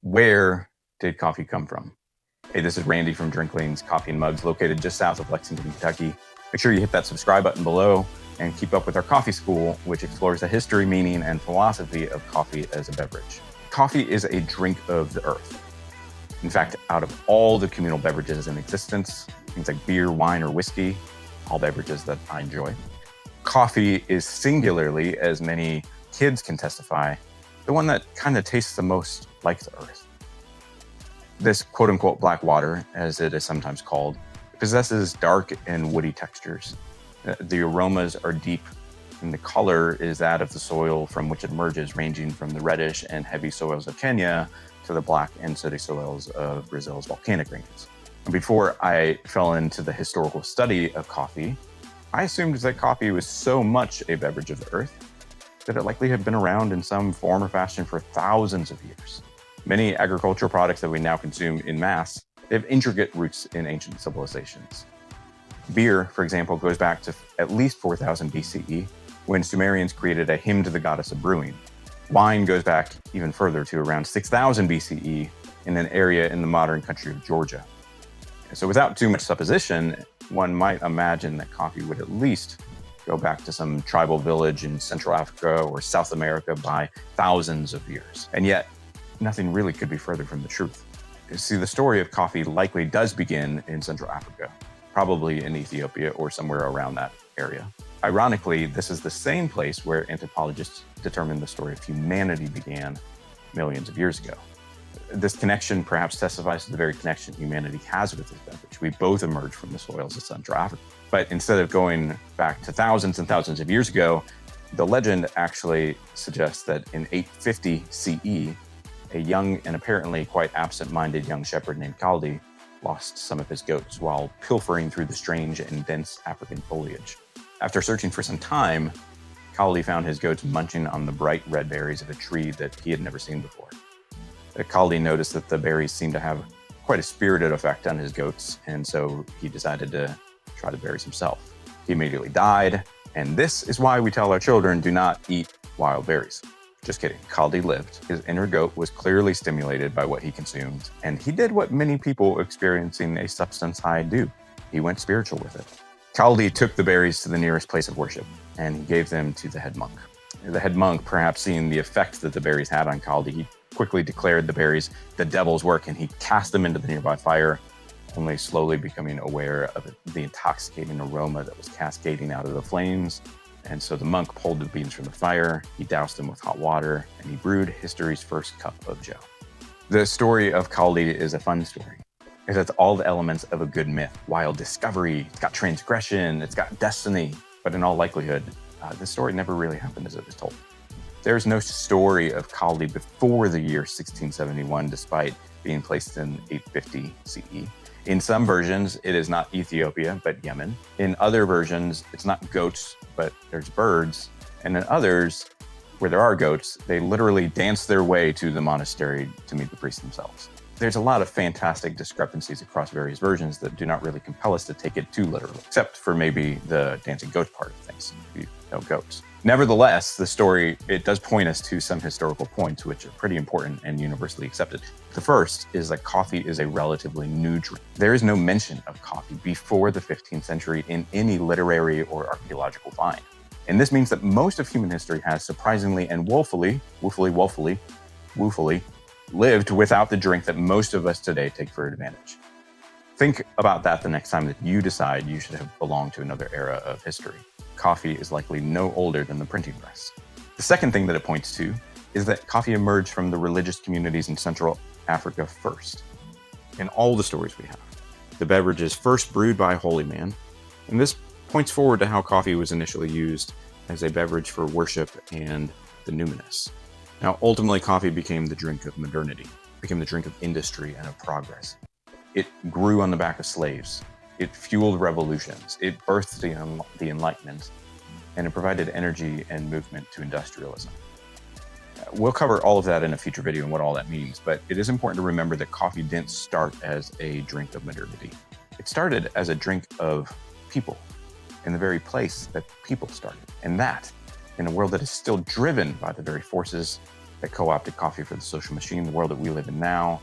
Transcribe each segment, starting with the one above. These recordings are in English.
Where did coffee come from? Hey, this is Randy from Drinklings Coffee and Mugs, located just south of Lexington, Kentucky. Make sure you hit that subscribe button below and keep up with our coffee school, which explores the history, meaning, and philosophy of coffee as a beverage. Coffee is a drink of the earth. In fact, out of all the communal beverages in existence, things like beer, wine, or whiskey, all beverages that I enjoy, coffee is singularly, as many kids can testify, the one that kind of tastes the most like the earth. This quote-unquote black water, as it is sometimes called, possesses dark and woody textures. The aromas are deep, and the color is that of the soil from which it emerges, ranging from the reddish and heavy soils of Kenya to the black and sooty soils of Brazil's volcanic ranges. Before I fell into the historical study of coffee, I assumed that coffee was so much a beverage of the earth that it likely had been around in some form or fashion for thousands of years. Many agricultural products that we now consume in mass, they have intricate roots in ancient civilizations. Beer, for example, goes back to at least 4000 BCE, when Sumerians created a hymn to the goddess of brewing. Wine goes back even further to around 6000 BCE in an area in the modern country of Georgia. So without too much supposition, one might imagine that coffee would at least go back to some tribal village in Central Africa or South America by thousands of years. And yet, nothing really could be further from the truth. You see, the story of coffee likely does begin in Central Africa, probably in Ethiopia or somewhere around that area. Ironically, this is the same place where anthropologists determined the story of humanity began millions of years ago. This connection perhaps testifies to the very connection humanity has with this beverage. We both emerged from the soils of Central Africa. But instead of going back to thousands and thousands of years ago, the legend actually suggests that in 850 CE, a young and apparently quite absent-minded young shepherd named Kaldi lost some of his goats while pilfering through the strange and dense African foliage. After searching for some time, Kaldi found his goats munching on the bright red berries of a tree that he had never seen before. Kaldi noticed that the berries seemed to have quite a spirited effect on his goats, and so he decided to try the berries himself. He immediately died, and this is why we tell our children do not eat wild berries. Just kidding. Kaldi lived. His inner goat was clearly stimulated by what he consumed, and he did what many people experiencing a substance high do. He went spiritual with it. Kaldi took the berries to the nearest place of worship, and he gave them to the head monk. The head monk, perhaps seeing the effect that the berries had on Kaldi, he quickly declared the berries the devil's work, and he cast them into the nearby fire, only slowly becoming aware of the intoxicating aroma that was cascading out of the flames. And so the monk pulled the beans from the fire, he doused them with hot water, and he brewed history's first cup of joe. The story of Kaldi is a fun story. It has all the elements of a good myth. Wild discovery, it's got transgression, it's got destiny. But in all likelihood, this story never really happened as it was told. There's no story of Kaldi before the year 1671, despite being placed in 850 CE. In some versions, it is not Ethiopia, but Yemen. In other versions, it's not goats, but there's birds. And in others, where there are goats, they literally dance their way to the monastery to meet the priests themselves. There's a lot of fantastic discrepancies across various versions that do not really compel us to take it too literally, except for maybe the dancing goat part of things, if you know goats. Nevertheless, the story, it does point us to some historical points which are pretty important and universally accepted. The first is that coffee is a relatively new drink. There is no mention of coffee before the 15th century in any literary or archaeological find. And this means that most of human history has surprisingly and woefully lived without the drink that most of us today take for advantage. Think about that the next time that you decide you should have belonged to another era of history. Coffee is likely no older than the printing press. The second thing that it points to is that coffee emerged from the religious communities in Central Africa first. In all the stories we have, the beverage is first brewed by a holy man, and this points forward to how coffee was initially used as a beverage for worship and the numinous. Now, ultimately, coffee became the drink of modernity, became the drink of industry and of progress. It grew on the back of slaves. It fueled revolutions. It birthed the Enlightenment, and it provided energy and movement to industrialism. We'll cover all of that in a future video and what all that means, but it is important to remember that coffee didn't start as a drink of modernity. It started as a drink of people in the very place that people started. And that, in a world that is still driven by the very forces that co-opted coffee for the social machine, the world that we live in now.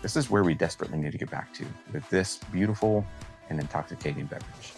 This is where we desperately need to get back to with this beautiful and intoxicating beverage.